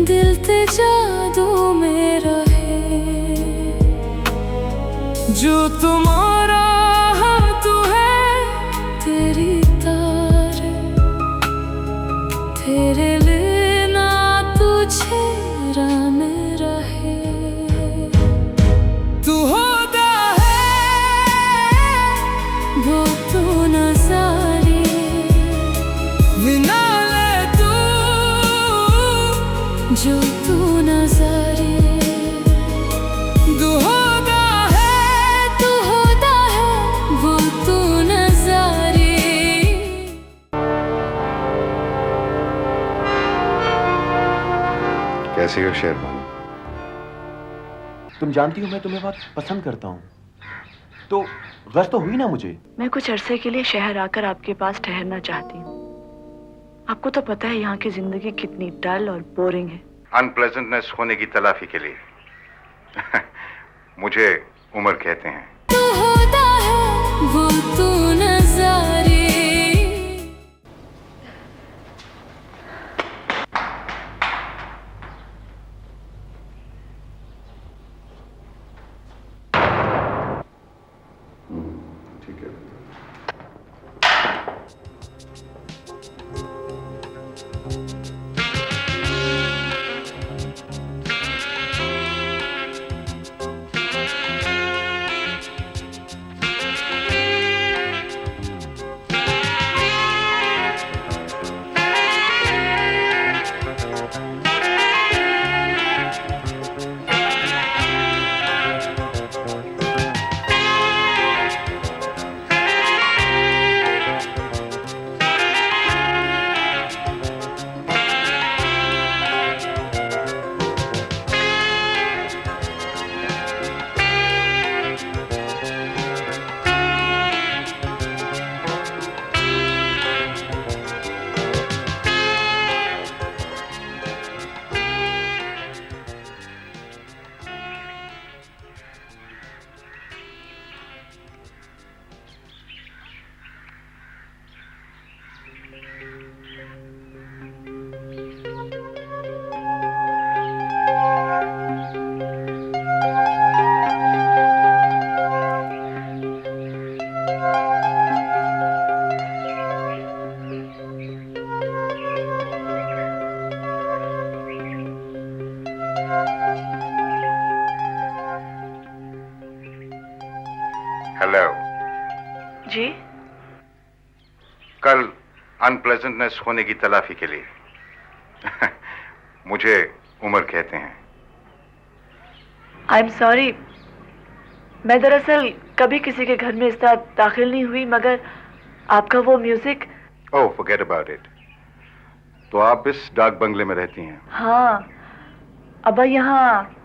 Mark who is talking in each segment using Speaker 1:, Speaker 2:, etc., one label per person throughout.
Speaker 1: दिल ते जादू में रहे, जो तुम्हारा तू है तेरी तारे, तेरे लेना तुझे राम रहे। तू होता है वो तू नजारे, बिना ले तू जो तू नजारे। तू होता है वो तू नजारे।
Speaker 2: कैसी हो शेरबानो?
Speaker 3: तुम जानती हो मैं तुम्हें बहुत पसंद करता हूँ, तो गश तो हुई ना मुझे।
Speaker 4: मैं कुछ अरसे के लिए शहर आकर आपके पास ठहरना चाहती हूँ। आपको तो पता है यहाँ की जिंदगी कितनी डल और बोरिंग है।
Speaker 2: अनप्लेजेंटनेस होने की तलाफी के लिए मुझे उमर कहते हैं।
Speaker 1: तू होता है वो तू नजारे।
Speaker 2: ठीक है। हेलो
Speaker 4: जी?
Speaker 2: कल अनप्लेजेंटनेस होने की तलाफी के लिए मुझे उमर कहते हैं।
Speaker 4: आई एम सॉरी, मैं दरअसल कभी किसी के घर में इस तरह दाखिल नहीं हुई, मगर आपका वो music.
Speaker 2: Oh forget about it. तो आप इस डाक बंगले में रहती हैं?
Speaker 4: हाँ, अब्बा यहाँ।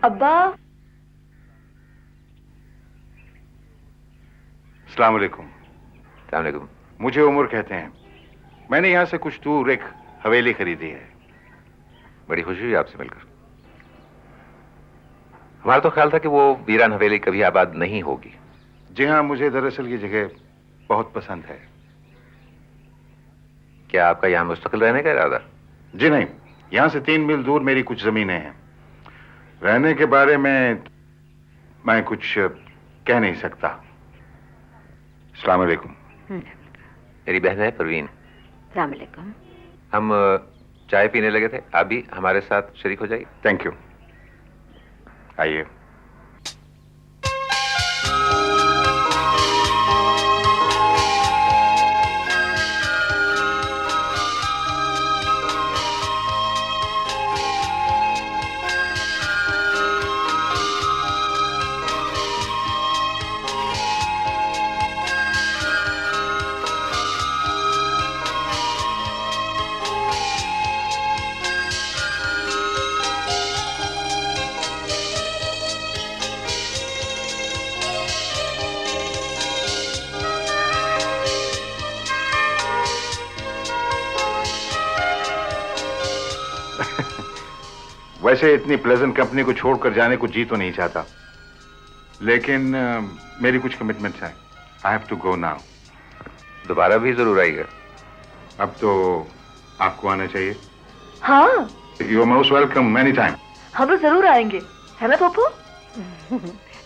Speaker 4: अब्बा।
Speaker 2: अस्सलाम वालेकुम।
Speaker 5: अस्सलाम वालेकुम।
Speaker 2: मुझे उमर कहते हैं। मैंने यहाँ से कुछ दूर एक हवेली खरीदी है।
Speaker 5: बड़ी खुशी हुई आपसे मिलकर। हमारा तो ख्याल था कि वो वीरान हवेली कभी आबाद नहीं होगी।
Speaker 2: जी हाँ, मुझे दरअसल ये जगह बहुत पसंद है।
Speaker 5: क्या आपका यहाँ मुस्तकिल रहने का इरादा?
Speaker 2: जी नहीं, यहाँ से 3 मील दूर मेरी कुछ जमीनें हैं। रहने के बारे में मैं कुछ कह नहीं सकता। अस्सलाम वालेकुम।
Speaker 5: मेरी बहन है परवीन।
Speaker 4: अस्सलाम वालेकुम।
Speaker 5: हम चाय पीने लगे थे, आप भी हमारे साथ शरीक हो जाइए।
Speaker 2: Thank you. आइए। वैसे इतनी प्लेजेंट कंपनी को छोड़कर जाने को जी तो नहीं चाहता, लेकिन मेरी कुछ कमिटमेंट्स हैं। I have to go now.
Speaker 5: दोबारा भी जरूर आइएगा।
Speaker 2: अब तो आपको आना चाहिए।
Speaker 4: हाँ,
Speaker 2: you are most welcome many time.
Speaker 4: हम लोग जरूर आएंगे, है ना पप्पू?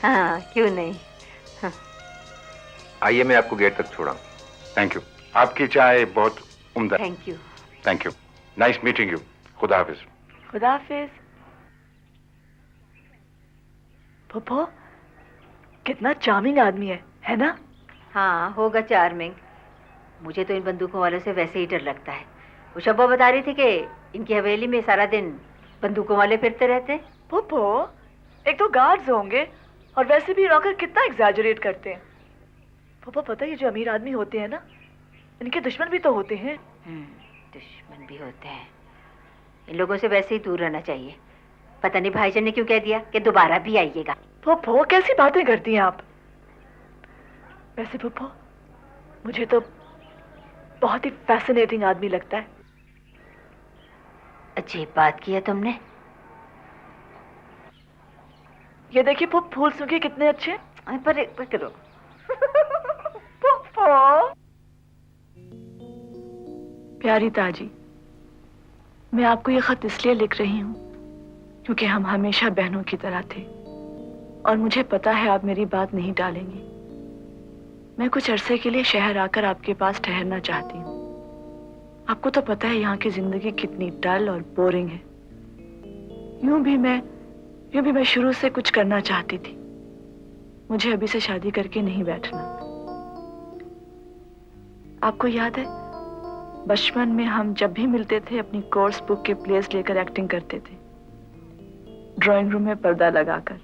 Speaker 6: हाँ, क्यों नहीं।
Speaker 5: आइए, मैं आपको गेट तक छोड़ा।
Speaker 2: Thank you. आपकी चाय बहुत उम्दा।
Speaker 6: Thank you.
Speaker 2: Thank you. Nice meeting you. खुदा हाफिज।
Speaker 4: खुदा हाफिज। पप्पू कितना चार्मिंग आदमी है ना?
Speaker 6: हाँ, होगा चार्मिंग। मुझे तो इन बंदूकों वालों से वैसे ही डर लगता है। वो शब्बा बता रही थी कि इनकी हवेली में सारा दिन बंदूकों वाले फिरते रहते।
Speaker 4: पप्पू एक तो गार्ड्स होंगे और वैसे भी नौकर कितना एग्जैजरेट करते हैं। पप्पू पता है ये जो अमीर आदमी होते हैं ना, इनके दुश्मन भी तो होते हैं।
Speaker 6: दुश्मन भी होते हैं। इन लोगों से वैसे ही दूर रहना चाहिए। पता नहीं भाईजान ने क्यों कह दिया कि दोबारा भी आइएगा।
Speaker 4: पप्पू कैसी बातें करती हैं आप? वैसे पप्पू मुझे तो बहुत ही फैसिनेटिंग आदमी लगता है।
Speaker 6: अजीब बात की है तुमने।
Speaker 4: ये देखिए पप्पू, फूल सूखे कितने अच्छे।
Speaker 6: पर करो।
Speaker 4: पप्पू। प्यारी ताजी, मैं आपको ये खत इसलिए लिख रही हूँ क्योंकि हम हमेशा बहनों की तरह थे और मुझे पता है आप मेरी बात नहीं टालेंगी। मैं कुछ अरसे के लिए शहर आकर आपके पास ठहरना चाहती हूँ। आपको तो पता है यहाँ की जिंदगी कितनी डल और बोरिंग है। यूं भी मैं शुरू से कुछ करना चाहती थी। मुझे अभी से शादी करके नहीं बैठना। आपको याद है बचपन में हम जब भी मिलते थे अपनी कोर्स बुक के प्लेस लेकर एक्टिंग करते थे, ड्राइंग रूम में पर्दा लगाकर।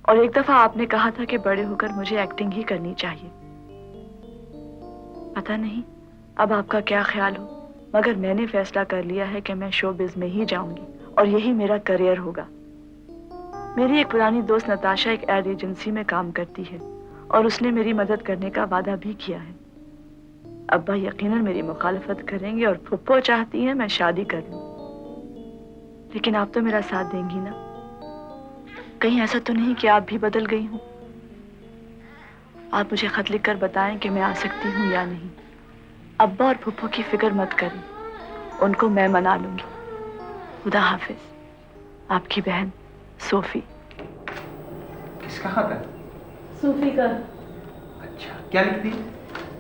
Speaker 4: और एक दफा आपने कहा था कि बड़े होकर मुझे एक्टिंग ही करनी चाहिए। पता नहीं अब आपका क्या ख्याल हो, मगर मैंने फैसला कर लिया है कि मैं शोबिज में ही जाऊंगी और यही मेरा करियर होगा। मेरी एक पुरानी दोस्त नताशा एक एड एजेंसी में काम करती है और उसने मेरी मदद करने का वादा भी किया है। अब्बा यकीनन मेरी मुखालफत करेंगे और फुप्पो चाहती है मैं शादी कर लूं। लेकिन आप तो मेरा साथ देंगी ना? कहीं ऐसा तो नहीं कि आप भी बदल गई हूं? आप मुझे खत लिखकर बताएं कि मैं आ सकती हूं या नहीं। अब्बा और फुप्पो की फिक्र मत करें, उनको मैं मना लूंगी। खुदा हाफिज। आपकी बहन सोफी।
Speaker 3: किसका खत है?
Speaker 7: सूफी का।
Speaker 3: अच्छा, क्या लिखती है?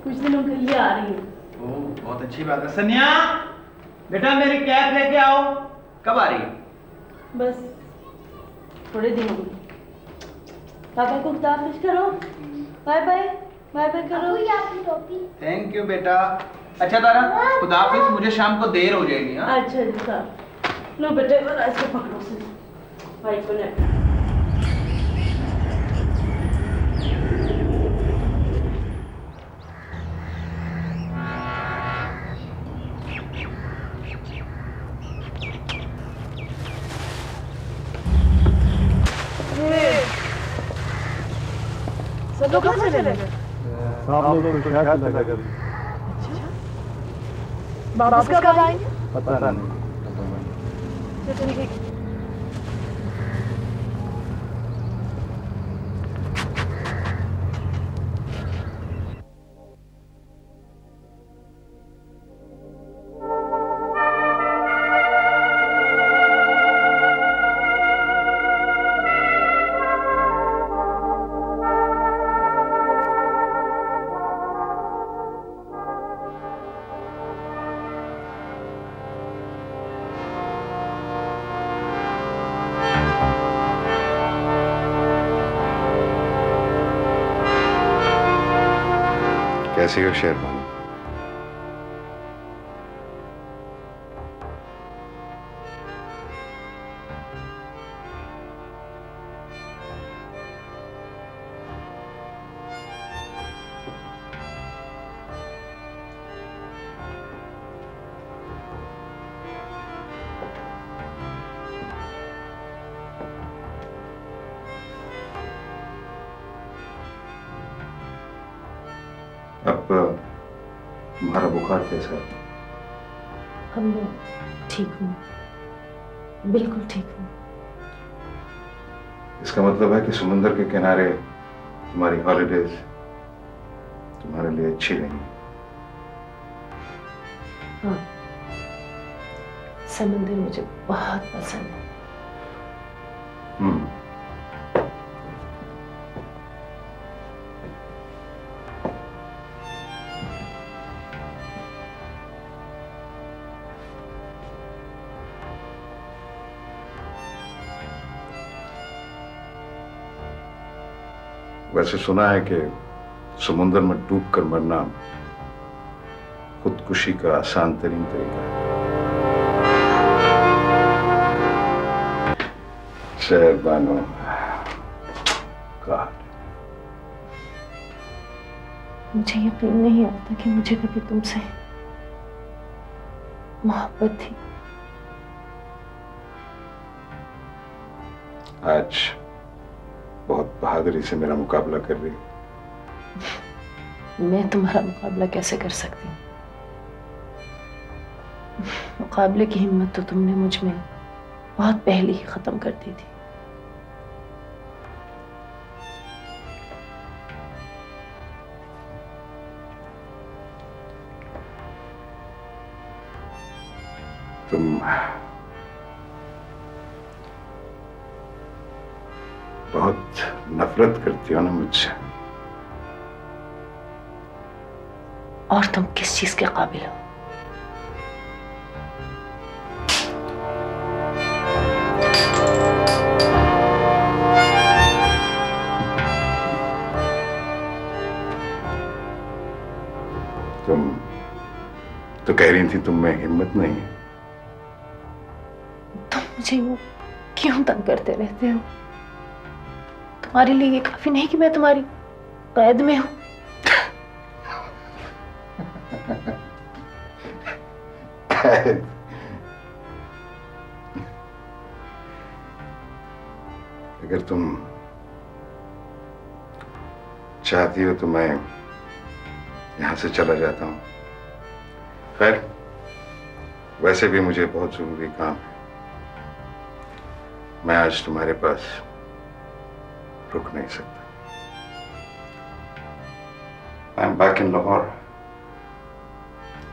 Speaker 7: कुछ दिनों के लिए आ रही है।
Speaker 3: ओह, बहुत अच्छी बात है। सन्या, बेटा मेरी कैप लेके आओ। कब आ रही है?
Speaker 7: बस थोड़े दिनों में। पापा को खुदाफिज करो। Bye bye. बाय बाय करो।
Speaker 3: थैंक यू बेटा। अच्छा तारा, खुदाफिज, मुझे शाम को देर हो जाएगी। हाँ,
Speaker 7: अच्छा अच्छा। लो बेटे ऐसे पकड़ो से। भाई को ले।
Speaker 4: सब लोग कहाँ चले गए?
Speaker 8: आप लोग तो क्या लगा कर
Speaker 4: वापस कब आएंगे?
Speaker 8: पता नहीं।
Speaker 2: कैसी हो शेरबानो? अब तुम्हारा बुखार कैसा है?
Speaker 7: अब मैं ठीक हूँ, बिल्कुल ठीक हूँ।
Speaker 2: इसका मतलब है कि समुंदर के किनारे तुम्हारी हॉलिडेज तुम्हारे लिए अच्छी नहीं।
Speaker 7: हाँ, ऐसा मंदिर मुझे बहुत पसंद है।
Speaker 2: वैसे सुना है कि समुद्र में डूबकर मरना खुदकुशी का आसान तरीन तरीका है। शेर बानो का
Speaker 7: मुझे यकीन नहीं आता कि मुझे कभी तुमसे मोहब्बत थी।
Speaker 2: आज बहुत बहादुरी से मेरा मुकाबला कर रही हूं।
Speaker 7: मैं तुम्हारा मुकाबला कैसे कर सकती हूँ? मुकाबले की हिम्मत तो तुमने मुझ में बहुत पहले ही खत्म कर दी थी।
Speaker 2: तुम बहुत नफरत करती हो ना मुझसे।
Speaker 7: और तुम किस चीज के काबिल हो?
Speaker 2: तुम तो कह रही थी तुम में हिम्मत नहीं है।
Speaker 7: तुम मुझे यूं क्यों तंग करते रहते हो? तुम्हारे लिए ये काफी नहीं कि मैं तुम्हारी कैद में हूं?
Speaker 2: कैद? अगर तुम चाहती हो तो मैं यहां से चला जाता हूं। खैर, वैसे भी मुझे बहुत जरूरी काम है। मैं आज तुम्हारे पास रुक नहीं सकता। I am back in Lahore.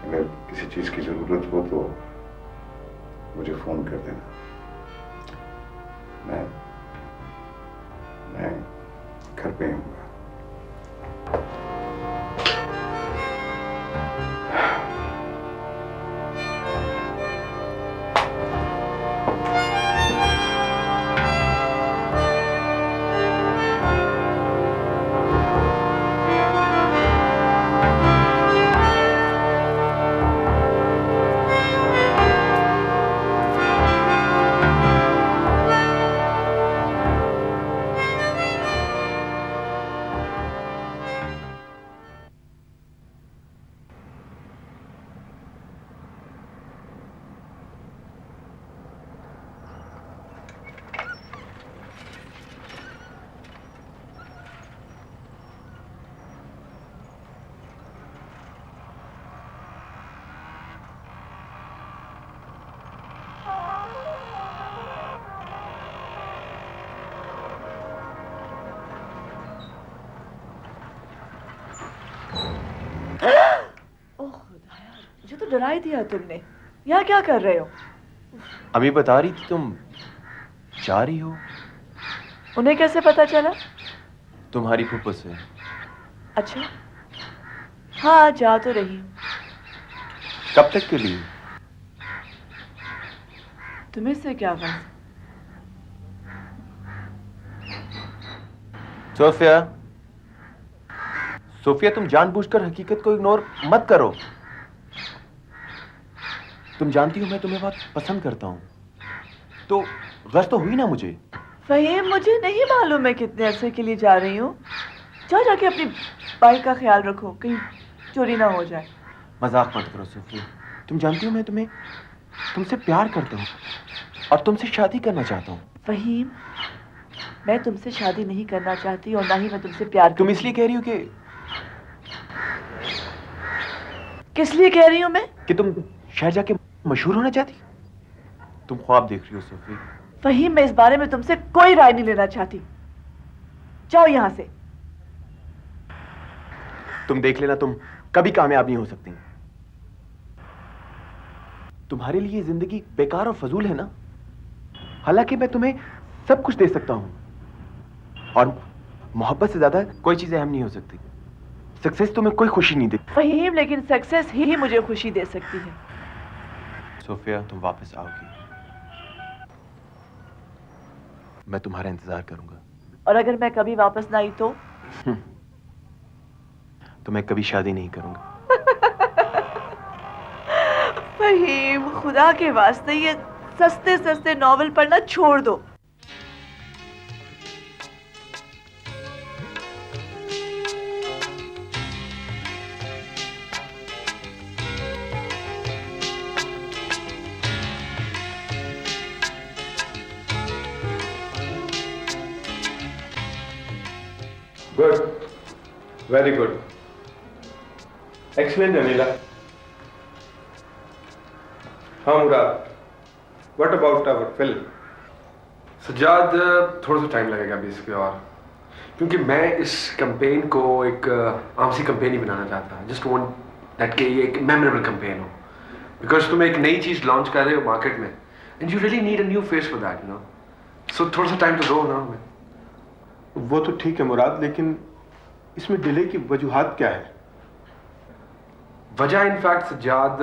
Speaker 2: अगर किसी चीज की जरूरत हो तो मुझे फोन कर देना। मैं घर पे हूँ।
Speaker 4: मुझे तो डरा ही दिया तुमने। यहाँ क्या कर रहे हो?
Speaker 9: अभी बता रही थी तुम जा रही हो।
Speaker 4: उन्हें कैसे पता चला?
Speaker 9: तुम्हारी फूफो से।
Speaker 4: अच्छा, हाँ जा तो रही हूँ।
Speaker 9: कब तक के लिए?
Speaker 4: तुम्हें से क्या गम?
Speaker 9: सोफिया, सोफिया, तुम जानबूझकर हकीकत को इग्नोर मत करो। तुम जानती हो मैं तुम्हें बहुत पसंद करता हूं, तो गश तो हुई ना मुझे।
Speaker 4: फहीम, मुझे नहीं मालूम मैं कितने अरसे के लिए जा रही हूँ। जाओ जाके अपनी बाइक का ख्याल रखो, कहीं चोरी ना हो जाए।
Speaker 9: मजाक मत करो सोफिया। तुम जानती हो मैं तुमसे प्यार करता हूँ और तुमसे शादी करना चाहता हूँ।
Speaker 4: फहीम, मैं तुमसे शादी नहीं करना चाहती और ना ही मैं तुमसे प्यार।
Speaker 9: तुम इसलिए कह रही हो कि
Speaker 4: किस लिए कह रही हूँ मैं?
Speaker 9: कि तुम शहर जाके मशहूर होना चाहती। तुम ख्वाब देख रही हो सोफी।
Speaker 4: फहीम, मैं इस बारे में तुमसे कोई राय नहीं लेना चाहती। जाओ यहां से।
Speaker 9: तुम देख लेना, तुम कभी कामयाब नहीं हो सकती। तुम्हारे लिए जिंदगी बेकार और फजूल है ना। हालांकि मैं तुम्हें सब कुछ दे सकता हूं और मोहब्बत से ज्यादा कोई चीज अहम नहीं हो सकती। सक्सेस तुम्हें कोई खुशी नहीं देती
Speaker 4: फहीम, लेकिन सक्सेस ही मुझे खुशी दे सकती है।
Speaker 9: सोफिया, तुम वापस आओगी, मैं तुम्हारा इंतजार करूंगा।
Speaker 4: और अगर मैं कभी वापस ना आई तो
Speaker 9: मैं कभी शादी नहीं करूंगा।
Speaker 4: फहीम, खुदा के वास्ते ये सस्ते सस्ते नॉवेल पढ़ना छोड़ दो।
Speaker 8: Good. Very good. Excellent, Anila. हाँ मुराद, what about our film?
Speaker 10: Sajjad, थोड़ा सा टाइम लगेगा अभी इस पे और, क्योंकि मैं इस कैंपेन को एक आम सी कैंपेन ही बनाना चाहता। जस्ट वांट दैट कि ये एक मेमोरेबल कैंपेन हो, बिकॉज तुम एक नई चीज़ लॉन्च कर रहे हो मार्केट में and you really need a new face for that, you know. So थोड़ा सा टाइम तो दो ना हमें।
Speaker 8: वो तो ठीक है मुराद, लेकिन इसमें डिले की वजूहात क्या है?
Speaker 10: वजह इनफैक्ट सज्जाद,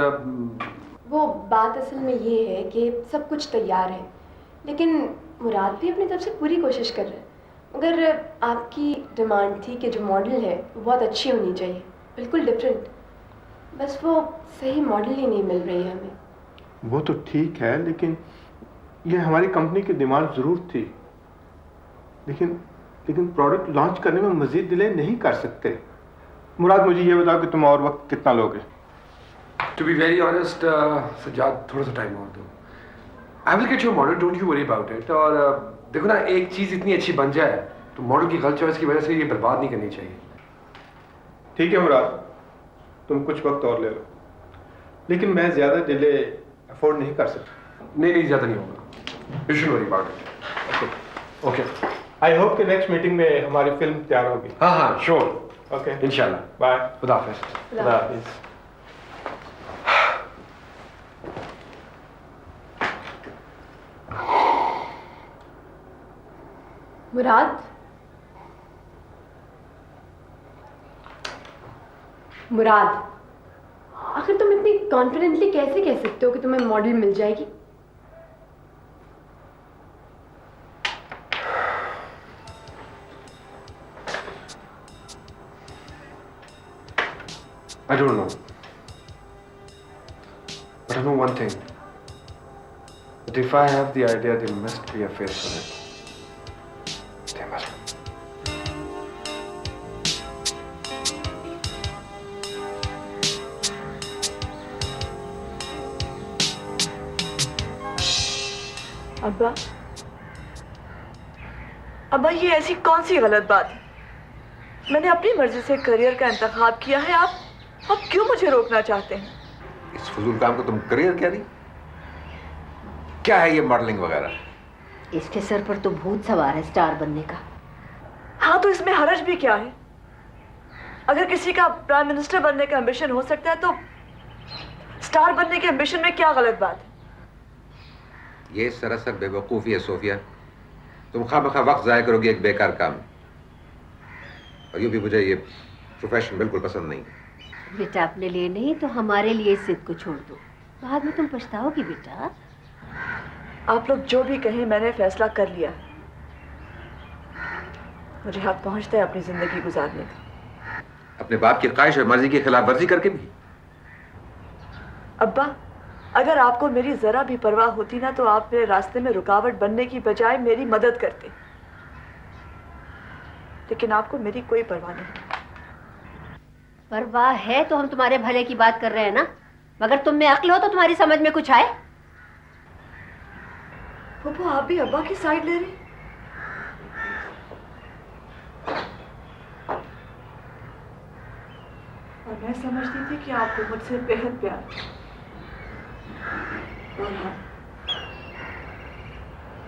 Speaker 11: वो बात असल में ये है कि सब कुछ तैयार है, लेकिन मुराद भी अपनी तरफ से पूरी कोशिश कर रहे हैं। मगर आपकी डिमांड थी कि जो मॉडल है वो बहुत अच्छी होनी चाहिए, बिल्कुल डिफरेंट। बस वो सही मॉडल ही नहीं मिल रही है हमें।
Speaker 8: वो तो ठीक है, लेकिन ये हमारी कंपनी की डिमांड ज़रूर थी, लेकिन प्रोडक्ट लॉन्च करने में मज़ीद डिले नहीं कर सकते। मुराद, मुझे ये बताओ कि तुम और वक्त कितना लोगे?
Speaker 10: To be very honest Sajjad, थोड़ा सा टाइम और दो। I will get your model, don't you worry about it. और देखो ना, एक चीज़ इतनी अच्छी बन जाए तो मॉडल की गलत चॉइस की वजह से ये बर्बाद नहीं करनी चाहिए।
Speaker 8: ठीक है मुराद, तुम कुछ वक्त और ले लो, लेकिन मैं ज़्यादा डिले अफोर्ड नहीं कर सकता।
Speaker 10: नहीं, ज़्यादा नहीं होगा। You should worry about it.
Speaker 8: Okay, I hope कि नेक्स्ट मीटिंग में हमारी फिल्म तैयार होगी।
Speaker 10: हाँ, श्योर।
Speaker 8: ओके,
Speaker 10: इंशाल्लाह।
Speaker 8: बाय।
Speaker 10: खुदा हाफिज़।
Speaker 8: खुदा हाफिज़।
Speaker 11: मुराद, आखिर तुम इतनी कॉन्फिडेंटली कैसे कह सकते हो कि तुम्हें मॉडल मिल जाएगी?
Speaker 10: I don't know, but I know one thing, that if I have the idea, there must be a face for it. There must be.
Speaker 4: अब्बा, ये ऐसी कौन सी गलत बात है? मैंने अपनी मर्जी से करियर का इंतखाब किया है, आप क्यों मुझे रोकना चाहते हैं?
Speaker 5: इस फजूल काम को तुम करियर कह रही? क्या है ये मॉडलिंग वगैरह?
Speaker 6: इसके सर पर तो भूत सवार है स्टार बनने का।
Speaker 4: हाँ, तो इसमें हरज भी क्या है? अगर किसी का प्राइम मिनिस्टर बनने का एम्बिशन हो सकता है, तो स्टार बनने के एम्बिशन में क्या गलत बात है?
Speaker 5: ये सरासर बेवकूफ़ी है सोफिया। तुम खामखा वक्त ज़ाया करोगी एक बेकार काम, और यूँ भी मुझे ये प्रोफेशन बिल्कुल पसंद नहीं।
Speaker 6: बेटा, अपने लिए नहीं तो हमारे लिए इस जिद को छोड़ दो, बाद में तुम पछताओगी बेटा।
Speaker 4: आप लोग जो भी कहें, मैंने फैसला कर लिया। मुझे हक पहुंचता है अपनी जिंदगी गुजारने का।
Speaker 5: अपने बाप की ख्वाहिश और मर्जी की खिलाफ वर्जी करके भी?
Speaker 4: अब्बा, अगर आपको मेरी जरा भी परवाह होती ना, तो आप मेरे रास्ते में रुकावट बनने की बजाय मेरी मदद करते। लेकिन आपको मेरी कोई परवाह नहीं।
Speaker 6: परवाह है तो हम तुम्हारे भले की बात कर रहे हैं ना, मगर तुम में अक्ल हो तो तुम्हारी समझ में कुछ आए?
Speaker 4: पप्पू, आप भी अब्बा की साइड ले रही? और मैं समझती थी कि आपको मुझसे बेहद प्यार है। और हाँ,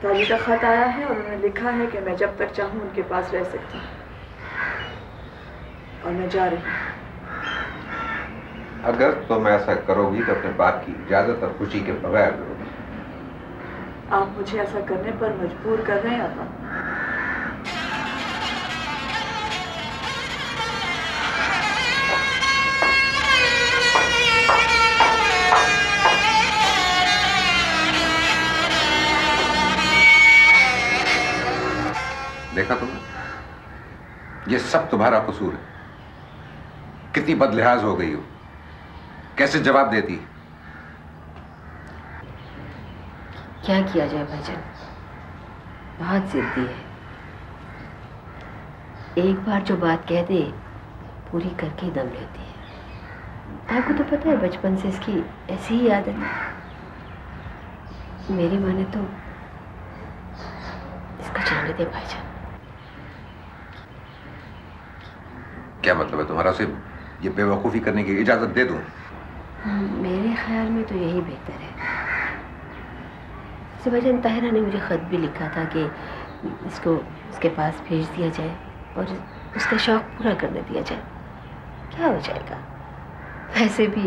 Speaker 4: ताली का खत आया है और उन्होंने लिखा है कि मैं जब तक चाहूँ उनके पास रह सकती हूँ। और मैं जा रही हूँ।
Speaker 5: अगर तुम ऐसा करोगी तो अपने बाप की इजाजत और खुशी के बगैर करोगी।
Speaker 4: आप मुझे ऐसा करने पर मजबूर कर रहे हैं अब्बा।
Speaker 5: देखा तुमने, ये सब तुम्हारा कसूर है। कितनी बदलिहाज हो गई हो, कैसे जवाब देती।
Speaker 6: क्या किया जाए भाईजान, बहुत जिद्दी है। एक बार जो बात कह दे पूरी करके ही दम लेती है। आपको तो पता है बचपन से इसकी ऐसी ही आदत है। मेरी माने तो इसको जाने दे भाईजान।
Speaker 5: क्या मतलब है तुम्हारा? उसे ये बेवकूफ़ी करने की इजाजत दे दूं?
Speaker 6: मेरे ख्याल में तो यही बेहतर है। जैसे भाईजान ताहिरा ने मुझे ख़त भी लिखा था कि इसको उसके पास भेज दिया जाए और उसका शौक़ पूरा करने दिया जाए। क्या हो जाएगा, वैसे भी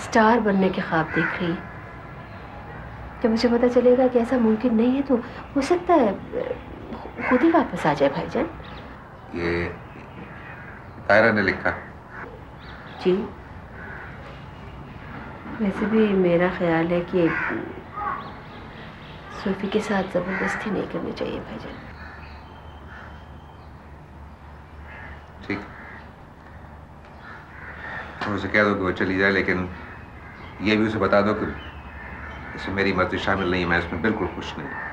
Speaker 6: स्टार बनने के ख्वाब देख रही है। जब मुझे पता चलेगा कि ऐसा मुमकिन नहीं है तो हो सकता है खुद ही वापस आ जाए भाईजान।
Speaker 5: ये ताहिरा ने लिखा?
Speaker 6: जी, वैसे भी मेरा ख्याल है कि सोफी के साथ ज़बरदस्ती नहीं करनी चाहिए भाईजान।
Speaker 5: ठीक, तुम उसे कह दो कि वो चली जाए, लेकिन ये भी उसे बता दो कि इसमें मेरी मर्जी शामिल नहीं है। मैं इसमें बिल्कुल खुश नहीं हूँ।